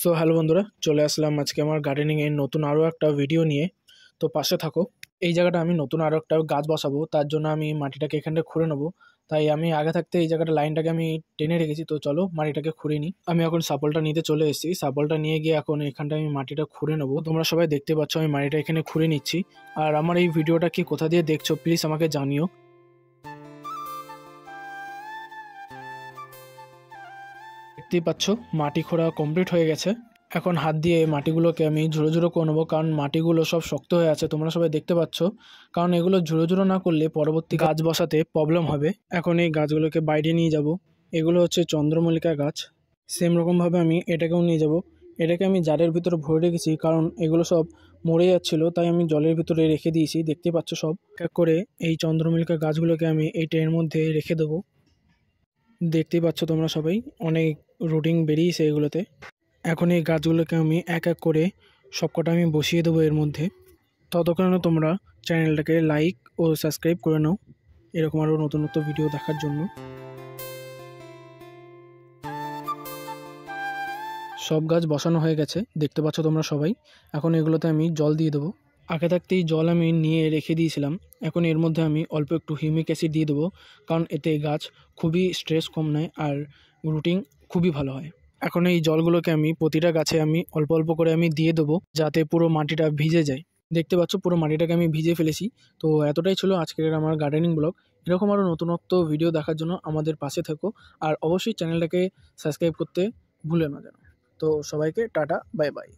So hello বন্ধুরা, চলে আসলাম আজকে আমার গার্ডেনিংয়ের নতুন আরও একটা ভিডিও নিয়ে। তো পাশে থাকো। এই জায়গাটা আমি নতুন আরও একটা গাছ বসাবো, তার জন্য আমি মাটিটাকে এখানটা খুঁড়ে নেবো। তাই আমি আগে থাকতে এই জায়গাটা লাইনটাকে আমি টেনে রেখেছি। তো চলো মাটিটাকে খুঁড়ে নিই। আমি এখন সাপলটা নিতে চলে এসেছি। সাপলটা নিয়ে গিয়ে এখন এখানটা আমি মাটিটা খুঁড়ে নেবো। তোমরা সবাই দেখতে পাচ্ছ আমি মাটিটা এখানে খুঁড়ে নিচ্ছি। আর আমার এই ভিডিওটা কি কোথা দিয়ে দেখছো প্লিজ আমাকে জানিও। দেখতেই পাচ্ছ মাটি খোঁড়া কমপ্লিট হয়ে গেছে। এখন হাত দিয়ে মাটিগুলোকে আমি ঝুড়ো ঝুড়ো করে নেবো, কারণ মাটিগুলো সব শক্ত হয়ে আছে, তোমরা সবাই দেখতে পাচ্ছ। কারণ এগুলো ঝুড়ো ঝুড়ো না করলে পরবর্তী গাছ বসাতে প্রবলেম হবে। এখন এই গাছগুলোকে বাইরে নিয়ে যাব। এগুলো হচ্ছে চন্দ্রমল্লিকা গাছ। সেম রকমভাবে আমি এটাকেও নিয়ে যাব। এটাকে আমি জারের ভিতরে ভরে রেখেছি, কারণ এগুলো সব মরে যাচ্ছিলো, তাই আমি জলের ভিতরে রেখে দিয়েছি। দেখতে পাচ্ছ সব এক করে এই চন্দ্রমল্লিকা গাছগুলোকে আমি এই ট্রের মধ্যে রেখে দেবো। দেখতেই পাচ্ছ তোমরা সবাই, অনেক রুটিং বেরিয়েছে এগুলোতে। এখন এই গাছগুলোকে আমি এক এক করে সবকটা আমি বসিয়ে দেবো এর মধ্যে। ততক্ষণে তোমরা চ্যানেলটাকে লাইক ও সাবস্ক্রাইব করে নাও এরকম আরও নতুন নতুন ভিডিও দেখার জন্য। সব গাছ বসানো হয়ে গেছে, দেখতে পাচ্ছ তোমরা সবাই। এখন এগুলোতে আমি জল দিয়ে দেবো। আগে থাকতেই জল আমি নিয়ে রেখে দিয়েছিলাম। এখন এর মধ্যে আমি অল্প একটু হিউমিক অ্যাসিড দিয়ে দেবো, কারণ এতে গাছ খুবই স্ট্রেস কম নেয় আর রুটিং খুবই ভালো হয়। এখন এই জলগুলোকে আমি প্রতিটা গাছে আমি অল্প অল্প করে আমি দিয়ে দেবো, যাতে পুরো মাটিটা ভিজে যায়। দেখতে পাচ্ছ পুরো মাটিটাকে আমি ভিজে ফেলেছি। তো এতটাই ছিল আজকের আমার গার্ডেনিং ব্লগ। এরকম আরও নতুনত্ব ভিডিও দেখার জন্য আমাদের পাশে থেকো। আর অবশ্যই চ্যানেলটাকে সাবস্ক্রাইব করতে ভুলে না যেন। তো সবাইকে টাটা, বাই বাই।